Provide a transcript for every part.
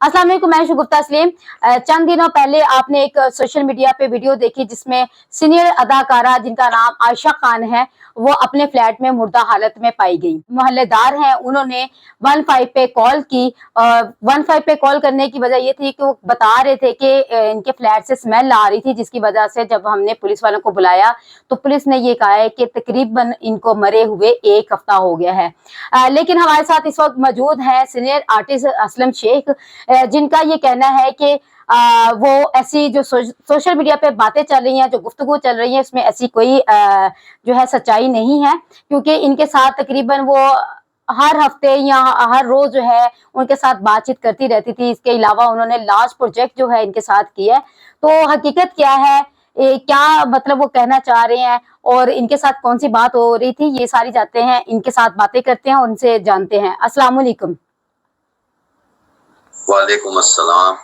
अस्सलाम वालेकुम, मैं गुप्ता तस्लीम। चंद दिनों पहले आपने एक सोशल मीडिया पे वीडियो देखी जिसमें सीनियर अदाकारा जिनका नाम आयशा खान है वो अपने फ्लैट में मुर्दा हालत में पाई गई। मोहल्लेदार हैं, उन्होंने 15 पे कॉल की। 15 पे कॉल करने की वजह ये थी कि वो बता रहे थे कि इनके फ्लैट से स्मेल आ रही थी, जिसकी वजह से जब हमने पुलिस वालों को बुलाया तो पुलिस ने ये कहा है कि तकरीबन इनको मरे हुए 1 हफ्ता हो गया है। लेकिन हमारे साथ इस वक्त मौजूद है सीनियर आर्टिस्ट असलम शेख, जिनका ये कहना है कि वो ऐसी जो सोशल मीडिया पे बातें चल रही हैं, जो गुफ्तगू चल रही है, उसमें ऐसी कोई जो है सच्चाई नहीं है, क्योंकि इनके साथ तकरीबन वो हर हफ्ते या हर रोज जो है उनके साथ बातचीत करती रहती थी। इसके अलावा उन्होंने लास्ट प्रोजेक्ट जो है इनके साथ किया है। तो हकीकत क्या है, क्या मतलब वो कहना चाह रहे हैं और इनके साथ कौन सी बात हो रही थी, ये सारी जाते हैं इनके साथ बातें करते हैं और उनसे जानते हैं। अस्सलाम वालेकुम। वालेकुम अस्सलाम।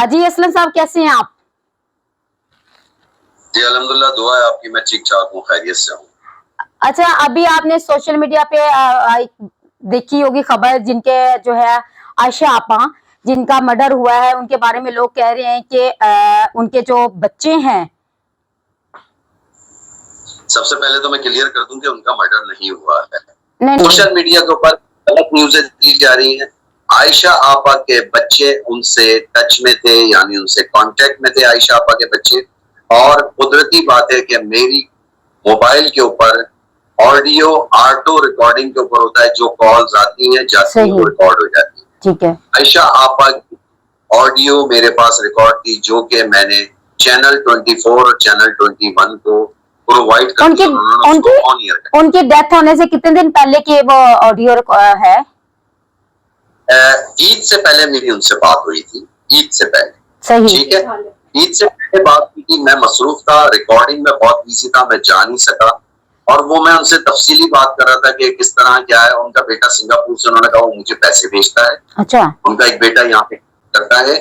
जी असलम साहब, कैसे हैं आप? जी अल्हम्दुलिल्लाह, दुआ है आपकी, मैं ठीक ठाक हूँ, खैरियत से हूँ। अच्छा, अभी आपने सोशल मीडिया पे देखी होगी खबर, जिनके जो है आयशा आपा जिनका मर्डर हुआ है, उनके बारे में लोग कह रहे हैं कि उनके जो बच्चे हैं। सबसे पहले तो मैं क्लियर कर दूं कि उनका मर्डर नहीं हुआ है। नहीं, सोशल मीडिया के ऊपर गलत न्यूज़ें दी जा रही हैं। आयशा आपा के बच्चे उनसे टच में थे, यानी उनसे कांटेक्ट में थे आयशा आपा के बच्चे। और कुदरती बात है कि मेरी मोबाइल के ऊपर ऑडियो ऑटो रिकॉर्डिंग के ऊपर होता है, जो कॉल्स आती हैं जाती हैं वो रिकॉर्ड हो जाती है। ठीक है। आयशा आपा की ऑडियो मेरे पास रिकॉर्ड थी, जो कि मैंने चैनल 24 और चैनल 21 को प्रोवाइड कर दिया। उनकी डेथ होने से कितने दिन पहले की वो ऑडियो है? ईद से पहले मेरी उनसे बात हुई थी, ईद से पहले। सही। ठीक है, ईद से पहले बात हुई थी, मैं मसरूफ था, रिकॉर्डिंग में बहुत बिजी था, मैं जा नहीं सका। और वो मैं उनसे तफसीली बात कर रहा था कि किस तरह क्या है। उनका बेटा सिंगापुर से, उन्होंने कहा वो मुझे पैसे भेजता है। अच्छा। उनका एक बेटा यहाँ पे करता है,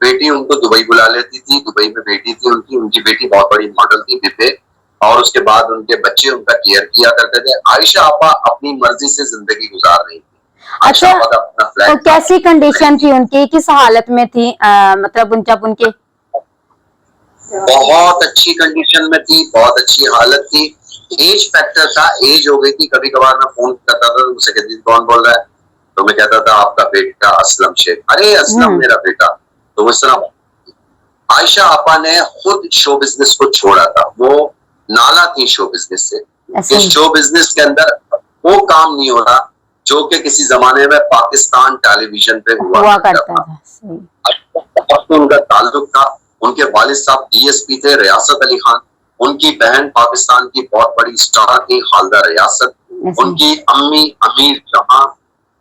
बेटी उनको दुबई बुला लेती थी, दुबई में बेटी थी उनकी बेटी बहुत बड़ी मॉडल थी विपे। और उसके बाद उनके बच्चे उनका केयर किया करते थे। आयशा आपा अपनी मर्जी से जिंदगी गुजार रही थी। अच्छा, तो कैसी कंडीशन थी उनकी, किस हालत में थी? मतलब जब उनके बहुत अच्छी कंडीशन में थी, बहुत अच्छी हालत थी। एज फैक्टर था, एज हो गई थी। कभी कभार मैं फोन करता था, मुझसे कहती थी कौन बोल रहा है, तो मैं कहता था आपका बेटा असलम शेख। अरे असलम मेरा बेटा। तो वो इस तरह आयशा आपा ने खुद शो बिजनेस को छोड़ा था। वो नाला थी शो बिजनेस से। इस शो बिजनेस के अंदर वो काम नहीं हो रहा जो कि किसी जमाने में पाकिस्तान टेलीविजन पे हुआ करता था। उनका ताल्लुक था, उनके वालिद साहब डीएसपी थे रियासत अली खान, उनकी बहन पाकिस्तान की बहुत बड़ी स्टार थी खालदा रियासत, उनकी अम्मी अमीर जहां,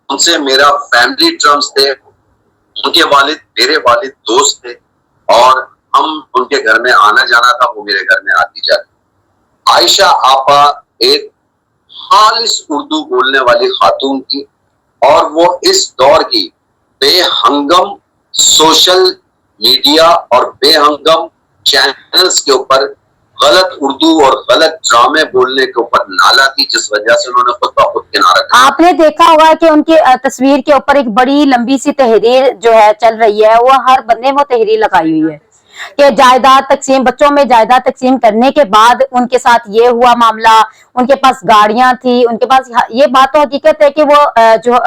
उनसे मेरा फैमिली टर्म्स थे। उनके वालिद मेरे वालिद दोस्त थे और हम उनके घर में आना जाना था, वो मेरे घर में आती जाती। आयशा आपा एक खालिस उर्दू बोलने वाली खातून थी और वो इस दौर की बेहंगम सोशल मीडिया और बेहंगम चैनल्स के ऊपर गलत उर्दू और गलत ड्रामे बोलने के ऊपर नाला थी, जिस वजह से उन्होंने खुद ब खुद किनारा किया। आपने देखा होगा कि उनकी तस्वीर के ऊपर एक बड़ी लंबी सी तहरीर जो है चल रही है, वो हर बंदे में तहरीर लगाई हुई है कि जायदाद तकसीम, बच्चों में जायदाद तकसीम करने के बाद उनके साथ ये हुआ मामला, उनके पास गाड़ियां थी, उनके पास ये बात तो हकीकत है कि वो जो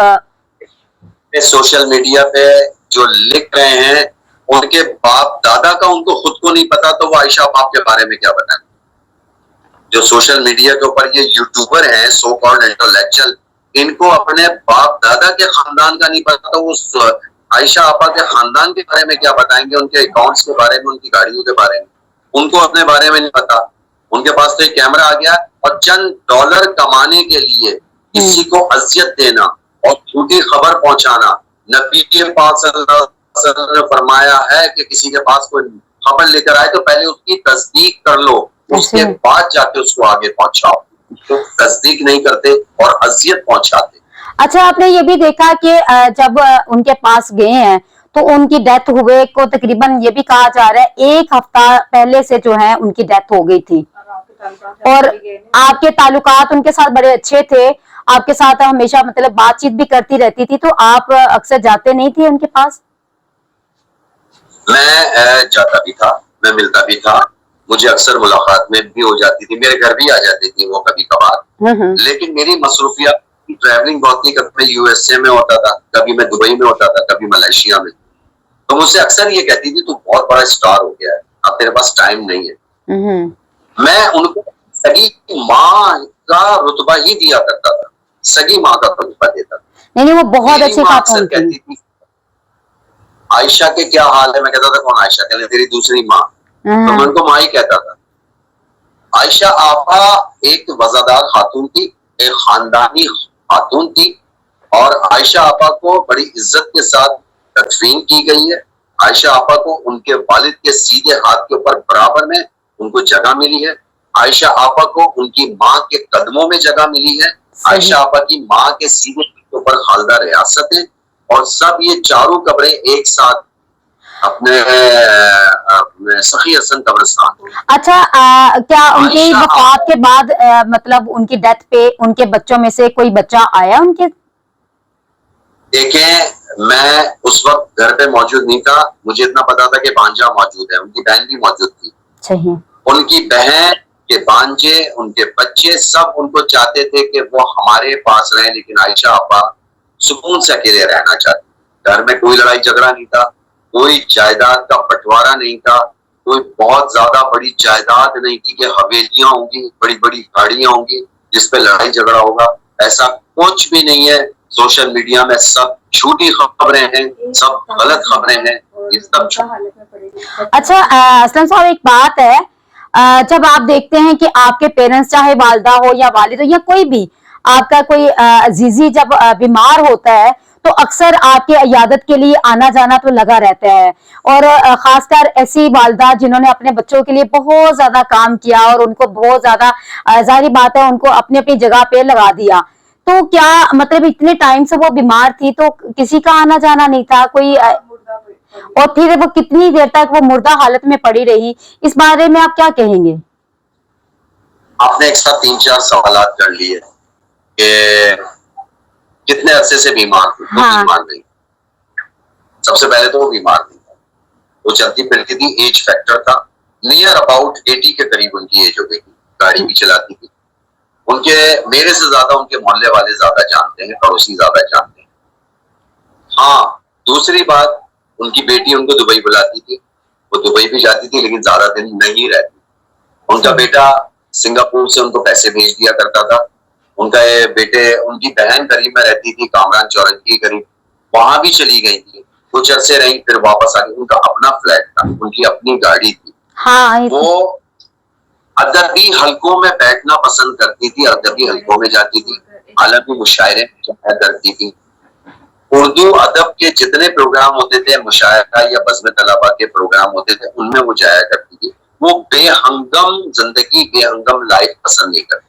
सोशल मीडिया पे जो लिख रहे हैं उनके बाप दादा का उनको खुद को नहीं पता, तो वो आयशा बाप के बारे में क्या बताएं। जो सोशल मीडिया के ऊपर ये यूट्यूबर हैं सो कॉल्ड इंटेलेक्चुअल, इनको अपने बाप दादा के खानदान का नहीं पता, तो वो आयशा आपा के खानदान के बारे में क्या बताएंगे, उनके अकाउंट्स के बारे में, उनकी गाड़ियों के बारे में। उनको अपने बारे में नहीं पता। उनके पास तो एक कैमरा आ गया और चंद डॉलर कमाने के लिए किसी को अजियत देना और झूठी खबर पहुंचाना। नबी पाक सल्लल्लाहु अलैहि वसल्लम ने फरमाया है कि किसी के पास कोई खबर लेकर आए तो पहले उसकी तस्दीक कर लो, उसके बाद जाके उसको आगे पहुंचाओ। तो तस्दीक नहीं करते और अजियत पहुंचाते। अच्छा, आपने ये भी देखा कि जब उनके पास गए हैं तो उनकी डेथ हुए को तकरीबन ये भी कहा जा रहा है 1 हफ्ता पहले से जो है उनकी डेथ हो गई थी। और आपके ताल्लुकात उनके साथ बड़े अच्छे थे, आपके साथ हमेशा मतलब बातचीत भी करती रहती थी, तो आप अक्सर जाते नहीं थे उनके पास? मैं जाता भी था, मैं मिलता भी था, मुझे अक्सर मुलाकात में भी हो जाती थी, मेरे घर भी आ जाती थी वो कभी कभार। लेकिन मेरी मसरूफियत ट्रैवलिंग बहुत थी, कभी यूएसए में होता था, कभी मैं दुबई में होता था, कभी मलेशिया में। तो मुझसे अक्सर ये कहती थी तू बहुत बड़ा स्टार हो गया है, अब तेरे पास टाइम नहीं है। मैं उनको सगी माँ का रुतबा ही दिया करता था, सगी माँ का रुतबा देता था। नहीं, वो बहुत मेरी अच्छी माँ खातून अक्सर थी। कहती थी आयशा के क्या हाल है, मैं कहता था कौन आयशा, कहने तेरी दूसरी माँ। तो मैं उनको माँ ही कहता था। आयशा आपा एक वफादार खातून थी, एक खानदानी खातून थी, और आयशा आपा को बड़ी इज्जत के साथ तदफीन की गई है। आयशा आपा को उनके वालिद के सीधे हाथ के ऊपर बराबर में उनको जगह मिली है। आयशा आपा को उनकी माँ के कदमों में जगह मिली है। आयशा आपा की माँ के सीधे हाथ के ऊपर खालदा रियासत है, और सब ये चारों कब्रें एक साथ अपने सखी हसन कब्रिस्तान। अच्छा, क्या उनकी आयशा वफात के बाद मतलब उनकी डेथ पे उनके बच्चों में से कोई बच्चा आया उनके? देखें, मैं उस वक्त घर पे मौजूद नहीं था, मुझे इतना पता था कि भांजा मौजूद है, उनकी बहन भी मौजूद थी। सही। उनकी बहन के भांजे, उनके बच्चे सब उनको चाहते थे कि वो हमारे पास रहें, लेकिन आयशा आपा सुकून से अकेले रहना चाहती। घर में कोई लड़ाई झगड़ा नहीं था, कोई जायदाद का बंटवारा नहीं था, कोई बहुत ज्यादा बड़ी जायदाद नहीं थी कि हवेलियां होंगी, बड़ी बड़ी गाड़ियां होंगी जिसपे लड़ाई झगड़ा होगा, ऐसा कुछ भी नहीं है। सोशल मीडिया में सब झूठी खबरें हैं, सब गलत खबरें हैं, ये सब अच्छा, असलम साहब, एक बात है, जब आप देखते हैं कि आपके पेरेंट्स, चाहे वालदा हो या वालिद हो या कोई भी आपका कोई अजीजी जब बीमार होता है, तो अक्सर आपके इयादत के लिए आना जाना तो लगा रहता है। और खासकर ऐसी वालदा जिन्होंने अपने बच्चों के लिए बहुत ज्यादा काम किया और उनको बहुत ज्यादा, जाहिर बात है, उनको अपनी अपनी जगह पे लगा दिया। तो क्या मतलब इतने टाइम से वो बीमार थी तो किसी का आना जाना नहीं था कोई, और फिर वो कितनी देर तक वो मुर्दा हालत में पड़ी रही, इस बारे में आप क्या कहेंगे? आपने एक साथ 3-4 सवाल कर लिए कि कितने अरसे से बीमार थी। वो बीमार नहीं, सबसे पहले तो वो बीमार नहीं था, वो चलती फिरती थी, एज फैक्टर था, नियर अबाउट 80 के करीब उनकी एज हो गई थी, गाड़ी भी चलाती थी। उनके, मेरे से ज्यादा उनके मोहल्ले वाले ज्यादा जानते हैं, पड़ोसी ज्यादा जानते हैं। हाँ, दूसरी बात, उनकी बेटी उनको दुबई बुलाती थी, वो दुबई भी जाती थी लेकिन ज्यादा दिन नहीं रहती। उनका बेटा सिंगापुर से उनको पैसे भेज दिया करता था। उनका ये बेटे, उनकी बहन करीब में रहती थी, कामरान चौरंगी के करीब, वहां भी चली गई थी, कुछ अरसे रही, फिर वापस आ गई। उनका अपना फ्लैट था, उनकी अपनी गाड़ी थी। हाँ, वो अदबी हलकों में बैठना पसंद करती थी, अदबी हलकों में जाती थी, आलमी मुशायरे में करती थी। उर्दू अदब के जितने प्रोग्राम होते थे, मुशायरा या बज़्म तलबा के प्रोग्राम होते थे, उनमें वो जाया करती थी। वो बेहंगम जिंदगी, बेहंगम लाइफ पसंद नहीं करती।